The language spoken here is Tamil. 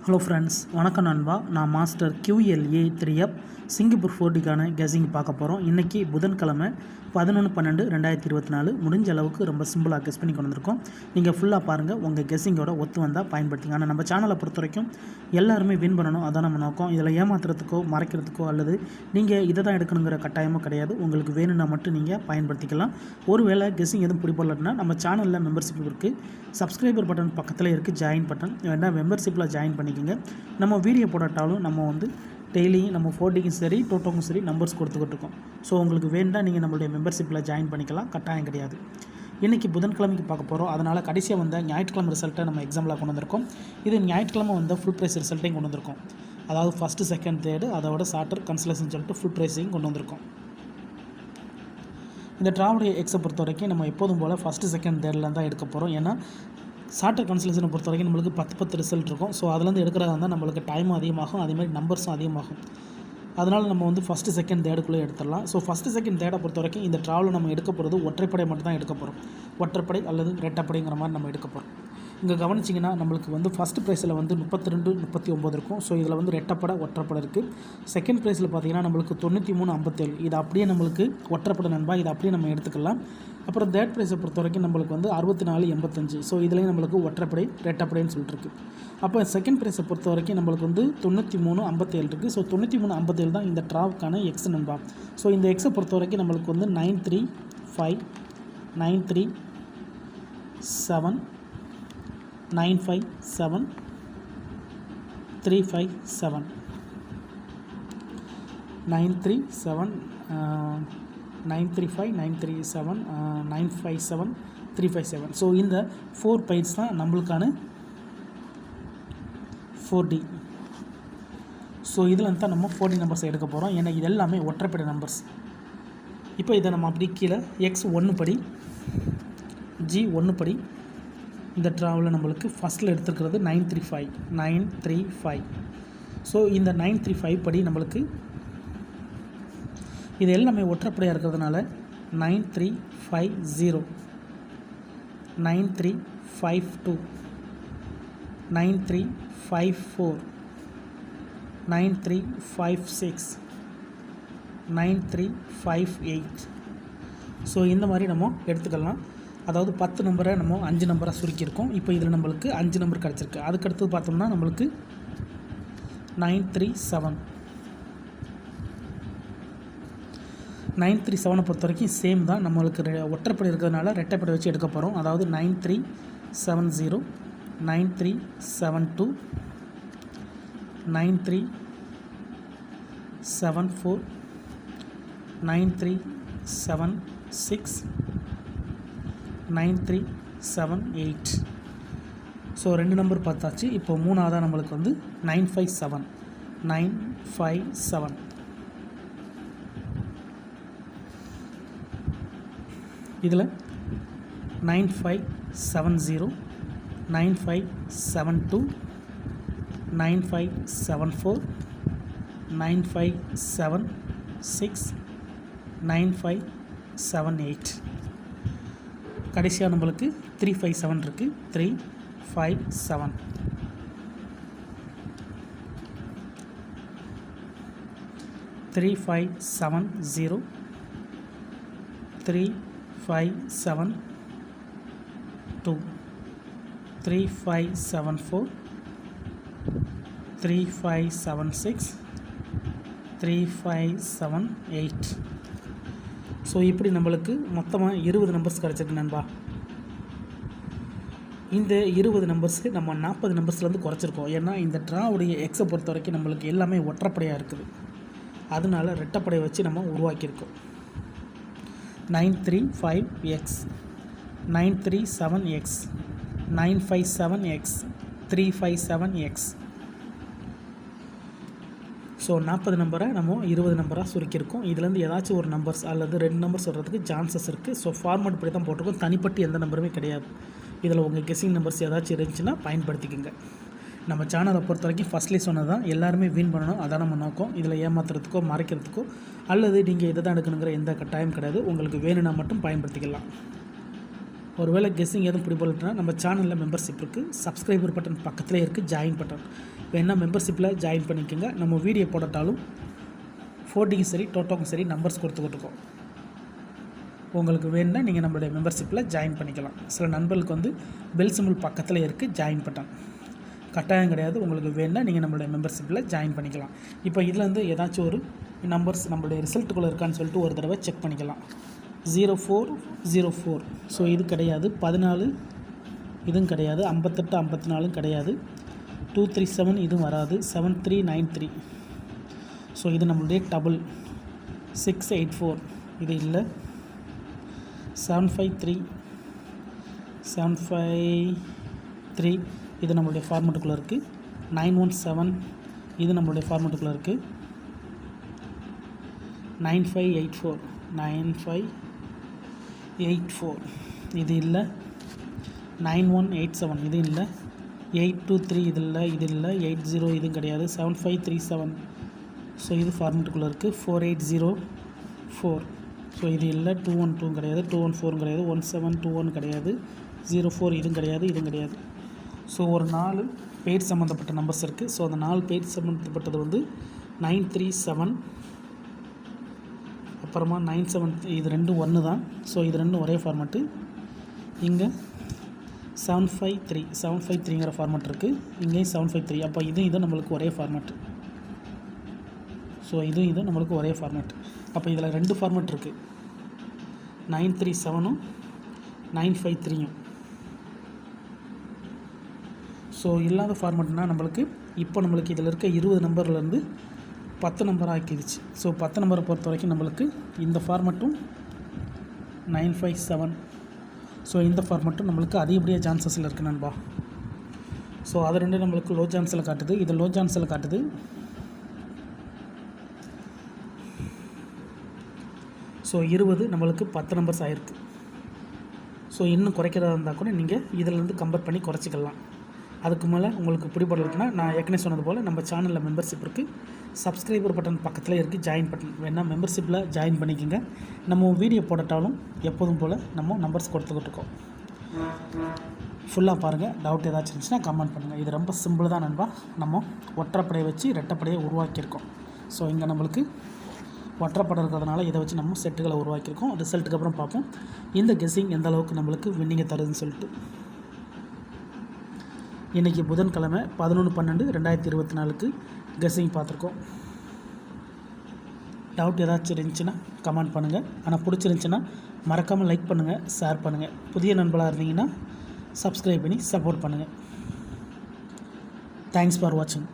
ஹலோ ஃப்ரெண்ட்ஸ், வணக்கம் நண்பா. நான் மாஸ்டர் QLA 3F சிங்கப்பூர் 4Dக்கான கெஸிங் பார்க்க போகிறோம். இன்றைக்கி புதன்கிழமை 11/12/2024. முடிஞ்ச அளவுக்கு ரொம்ப சிம்பிளாக கெஸ் பண்ணி கொண்டு வந்திருக்கோம். நீங்கள் ஃபுல்லாக பாருங்கள், உங்கள் கெஸ்ஸிங்கோட ஒத்து வந்தால் பயன்படுத்திங்க. ஆனால் நம்ம சேனலை பொறுத்த வரைக்கும் எல்லாருமே வின் பண்ணணும், அதான் நம்ம நோக்கம். இதில் ஏமாத்துறதுக்கோ மறைக்கிறதுக்கோ அல்லது நீங்கள் இதை தான் எடுக்கணுங்கிற கட்டாயமோ கிடையாது. உங்களுக்கு வேணும்னா மட்டும் நீங்கள் பயன்படுத்திக்கலாம். ஒருவேளை கெஸ்ஸிங் எதுவும் பிடிப்படலன்னா நம்ம சேனலில் மெம்பர்ஷிப் இருக்குது, சப்ஸ்கிரைபர் பட்டன் பக்கத்தில் இருக்குது, ஜாயின் பட்டன் வேணால் மெம்பர்ஷிப்பில் ஜாயின் பண்ணிக்கோங்க. நம்ம வீடியோ போடாட்டாலும் நம்ம டெய்லியும் நம்ம 4Dக்கும் சரி 2Tக்கும் சரி நம்பர்ஸ் கொடுத்துக்கிட்டு இருக்கோம். ஸோ உங்களுக்கு வேண்டாம் நீங்கள் நம்மளுடைய மெம்பர்ஷிப்பில் ஜாயின் பண்ணிக்கலாம், கட்டாயம் கிடையாது. இன்றைக்கி புதன்கிழமைக்கு பார்க்க போகிறோம். அதனால் கடைசியாக வந்த ஞாயிற்றுக்கிழமை ரிசல்ட்டை நம்ம எக்ஸாம்பிளாக கொண்டு வந்திருக்கோம். இது ஞாயிற்றுக்கிழமை வந்த ஃபுல் ப்ரைஸ் ரிசல்ட்டையும் கொண்டு வந்திருக்கோம். அதாவது ஃபஸ்ட்டு, செகண்ட், தேர்டு, அதோட ஷார்ட்டர் கன்சலேஷன் சொல்லிட்டு ஃபுல் ப்ரைஸையும் கொண்டு வந்திருக்கோம். இந்த ட்ராவுடைய எக்ஸை பொறுத்த வரைக்கும் நம்ம எப்போதும் போல் ஃபஸ்ட்டு, செகண்ட், தேர்டில் தான் எடுக்க போகிறோம். ஏன்னா ஷார்ட்டர் கன்சலேஷனை பொறுத்த வரைக்கும் நம்மளுக்கு 10 ரிசல்ட் இருக்கும். ஸோ அதுலேருந்து எடுக்கிறதா இருந்தால் நம்மளுக்கு டைமும் அதிகமாகும், அதேமாதிரி நம்பர்ஸும் அதிகமாகும். அதனால் நம்ம ஃபஸ்ட்டு, செகண்ட், தேர்டுக்குள்ளே எடுத்துடலாம். ஸோ ஃபஸ்ட்டு, செகண்ட், தேர்டை பொறுத்த வரைக்கும் இந்த ட்ராவலில் நம்ம எடுக்க போகிறது ஒற்றைப்படை மட்டும் தான் எடுக்க போகிறோம். ஒற்றைப்படை அல்லது ரெட்டைப்படைங்கிற மாதிரி நம்ம எடுக்க போகிறோம். இங்கே கவனிச்சிங்கன்னா நம்மளுக்கு ஃபஸ்ட்டு ப்ரைஸில் 32, 39 இருக்கும். ஸோ இதில் ரெட்டைப்படை, ஒற்றைப்படை இருக்குது. செகண்ட் ப்ரைஸில் பார்த்தீங்கன்னா நம்மளுக்கு 93, 57. இது அப்படியே நம்மளுக்கு ஒற்றைப்படை நண்பா, இதை அப்படியே நம்ம எடுத்துக்கலாம். அப்புறம் தேர்ட் ப்ரைஸை பொறுத்த வரைக்கும் நம்மளுக்கு 64, 85. ஸோ இதுலேயும் நம்மளுக்கு ஒற்றைப்படை, ரெட்டைப்படைன்னு சொல்லிட்டு இருக்குது. அப்போ செகண்ட் ப்ரைஸை பொறுத்த வரைக்கும் நம்மளுக்கு 93, 57 இருக்குது. ஸோ 93, 57 தான் இந்த ட்ராவுக்கான எக்ஸ் நண்பா. ஸோ இந்த எக்ஸை பொறுத்த வரைக்கும் நம்மளுக்கு 935, 937, 957, 357, 937, 935, 937, 957, 357. ஸோ இந்த 4 பைட்ஸ் தான் நம்மளுக்கான 4D. ஸோ இதில் தான் நம்ம 4D நம்பர்ஸை எடுக்க போகிறோம். ஏன்னா இது எல்லாமே ஒற்றைப்படை நம்பர்ஸ். இப்போ இதை நம்ம அப்படி கீழே X1 படி, G1 படி இந்த ட்ராவலில் நம்மளுக்கு ஃபஸ்ட்டில் எடுத்துருக்கிறது 935. ஸோ இந்த 935 படி நம்மளுக்கு இது எல்லாமே ஒற்றைப்படையாக இருக்கிறதுனால 9350, 9352, 9354, 9356, 9358. ஸோ இந்த மாதிரி நம்ம எடுத்துக்கலாம். அதாவது 10 நம்பரை நம்ம 5 நம்பராக சுருக்கியிருக்கோம். இப்போ இதில் நம்மளுக்கு 5 நம்பர் கிடச்சிருக்கு. அதுக்கடுத்து பார்த்தோம்னா நம்மளுக்கு 937. 937 பொறுத்த வரைக்கும் சேம் தான். நம்மளுக்கு ஒற்றைப்படை இருக்கிறதுனால ரெட்டைப்படை வச்சு எடுக்க போகிறோம். அதாவது 9370, 9372, 9374, 9376, 9378. ஸோ 2 நம்பர் பார்த்தாச்சு. இப்போ மூணாவதாக நம்மளுக்கு 957, 957. இதில் 9570, 9572, 9574, 9576, 9578. கடைசியாக நம்மளுக்கு 357 இருக்குது. 357. 3570, 3572, 3574, 3576, 357, 8. ஸோ இப்படி நம்மளுக்கு மொத்தமாக 20 நம்பர்ஸ் கிடச்சிருக்கு நண்பா. இந்த 20 நம்பர்ஸு நம்ம 40 நம்பர்ஸ்லேருந்து குறைச்சிருக்கோம். ஏன்னா இந்த ட்ராவுடைய எக்ஸை பொறுத்த வரைக்கும் நம்மளுக்கு எல்லாமே ஒற்றைப்படையாக இருக்குது. அதனால ரெட்டைப்படை வச்சு நம்ம உருவாக்கியிருக்கோம். 935X, 937X, 957X, 357X. So 40 நம்பரை நம்ம 20 நம்பராக சுருக்கியிருக்கோம். இதுலேருந்து ஏதாச்சும் ஒரு நம்பர்ஸ் அல்லது 2 நம்பர்ஸ் வர்றதுக்கு சான்சஸ் இருக்குது. ஸோ ஃபார்மேட் இப்படி தான் போட்டிருக்கோம். தனிப்பட்டு எந்த நம்பருமே கிடையாது. இதில் உங்கள் கெஸ்ஸிங் நம்பர்ஸ் ஏதாச்சும் இருந்துச்சுன்னா பயன்படுத்திக்கோங்க. நம்ம சேனலை பொறுத்த வரைக்கும் ஃபஸ்ட்லேயே சொன்னது தான், எல்லாருமே வின் பண்ணணும், அதான் நம்ம நோக்கம். இதில் ஏமாத்துறதுக்கோ மறைக்கிறதுக்கோ அல்லது நீங்கள் இதை தான் எடுக்கணுங்கிற எந்த கட்டாயம் கிடையாது. உங்களுக்கு வேணும்னா மட்டும் பயன்படுத்திக்கலாம். ஒருவேளை கெஸ்ஸிங் எதுவும் பிடிபடலைன்னா நம்ம சேனலில் மெம்பர்ஷிப் இருக்குது, சப்ஸ்கிரைபர் பட்டன் பக்கத்துலேயே இருக்குது, ஜாயின் பட்டன் வேணால் மெம்பர்ஷிப்பில் ஜாயின் பண்ணிக்கோங்க. நம்ம வீடியோ போடட்டாலும் 4Dக்கும் சரி டோட்டோக்கும் சரி நம்பர்ஸ் கொடுத்துக்கிட்டுருக்கோம். உங்களுக்கு வேணுன்னா நீங்கள் நம்மளுடைய மெம்பர்ஷிப்பில் ஜாயின் பண்ணிக்கலாம். சில நண்பர்களுக்கு வந்து பெல் சிம்பிள் பக்கத்தில் இருக்குது, ஜாயின் பட்டன் கட்டாயம் கிடையாது. உங்களுக்கு வேணுன்னா நீங்கள் நம்மளுடைய மெம்பர்ஷிப்பில் ஜாயின் பண்ணிக்கலாம். இப்போ இதில் வந்து ஏதாச்சும் ஒரு நம்பர்ஸ் நம்மளுடைய ரிசல்ட்டுக்குள்ளே இருக்கான்னு சொல்லிட்டு ஒரு தடவை செக் பண்ணிக்கலாம். 0404 ஸோ இது கிடையாது. 14 இதுவும் கிடையாது. 58 54 கிடையாது. 237 இதுவும் வராது. 7393 ஸோ இது நம்மளுடைய டபுள். 684 இது இல்லை. 753 இது நம்மளுடைய ஃபார்மெட்டுக்குள்ளே இருக்குது. 917 இது நம்மளுடைய ஃபார்மெட்டுக்குள்ளே இருக்குது. 9584 இது இல்லை. 9187 இது இல்லை. 823 இது இல்லை. 80 இதுவும் கிடையாது. 7537 ஸோ இது ஃபார்மெட்டுக்குள்ளே இருக்குது. 4804 ஸோ இது இல்லை. 212 கிடையாது. 214 கிடையாது. 1721 கிடையாது. 04 இதுவும் கிடையாது. ஸோ ஒரு 4 பேர் சம்மந்தப்பட்ட நம்பர்ஸ் இருக்குது. ஸோ அந்த 4 பேர் சம்மந்தப்பட்டது வந்து 937 அப்புறமா 97 இது ரெண்டும் ஒன்று தான். ஸோ இது ரெண்டும் ஒரே ஃபார்மெட்டு. இங்கே 753ங்கிற ஃபார்மெட் இருக்குது. இங்கேயும் 753. அப்போ இதுவும் நம்மளுக்கு ஒரே ஃபார்மெட்டு. ஸோ இதுவும் நம்மளுக்கு ஒரே ஃபார்மெட். அப்போ இதில் 2 ஃபார்மெட் இருக்குது. 937ம் 953யும். ஸோ இல்லாத ஃபார்மெட்னால் நம்மளுக்கு இதில் இருக்க 20 நம்பர்லேருந்து 10 நம்பர் ஆக்கிடுச்சு. ஸோ 10 நம்பரை பொறுத்த வரைக்கும் நம்மளுக்கு இந்த ஃபார்மெட்டும் 957 ஸோ இந்த ஃபார்மெட்டும் நம்மளுக்கு அதிகப்படியாக சான்சஸில் இருக்குது நண்பா. ஸோ அது ரெண்டு நம்மளுக்கு லோ சான்ஸில் காட்டுது. இது லோ சான்ஸில் காட்டுது. ஸோ 20 நம்மளுக்கு 10 நம்பர்ஸ் ஆகிருக்கு. ஸோ இன்னும் குறைக்கிறதா இருந்தால் கூட நீங்கள் இதிலேருந்து கம்பேர் பண்ணி குறைச்சிக்கலாம். அதுக்கு மேலே உங்களுக்கு பிடிபடலுக்குன்னா நான் ஏற்கனவே சொன்னது போல் நம்ம சேனலில் மெம்பர்ஷிப் இருக்குது, சப்ஸ்கிரைபர் பட்டன் பக்கத்தில் இருக்குது, ஜாயின் பட்டன் வேணால் மெம்பர்ஷிப்பில் ஜாயின் பண்ணிக்கோங்க. நம்ம வீடியோ போடட்டாலும் எப்போதும் போல் நம்ம நம்பர்ஸ் கொடுத்துக்கிட்டு இருக்கோம். ஃபுல்லாக பாருங்கள். டவுட் ஏதாச்சும் இருந்துச்சுன்னா கமெண்ட் பண்ணுங்கள். இது ரொம்ப சிம்பிள் தான் நண்பா. நம்ம ஒற்றைப்படையை வச்சு ரெட்டைப்படையை உருவாக்கியிருக்கோம். ஸோ இங்கே நம்மளுக்கு ஒற்றைப்படை இருக்கிறதுனால இதை வச்சு நம்ம செட்டுகளை உருவாக்கியிருக்கோம். ரிசல்ட்டுக்கு அப்புறம் பார்ப்போம் இந்த கெஸ்ஸிங் எந்த அளவுக்கு நம்மளுக்கு வின்னிங்கை தருதுன்னு சொல்லிட்டு. இன்றைக்கி புதன்கிழமை 11/12/2024 கெஸ்ஸிங் பார்த்துருக்கோம். டவுட் ஏதாச்சும் இருந்துச்சுன்னா கமெண்ட் பண்ணுங்கள். ஆனால் பிடிச்சிருந்துச்சின்னா மறக்காமல் லைக் பண்ணுங்கள், ஷேர் பண்ணுங்கள். புதிய நண்பர்களாக இருந்தீங்கன்னா சப்ஸ்கிரைப் பண்ணி சப்போர்ட் பண்ணுங்கள். தேங்க்ஸ் ஃபார் வாட்சிங்.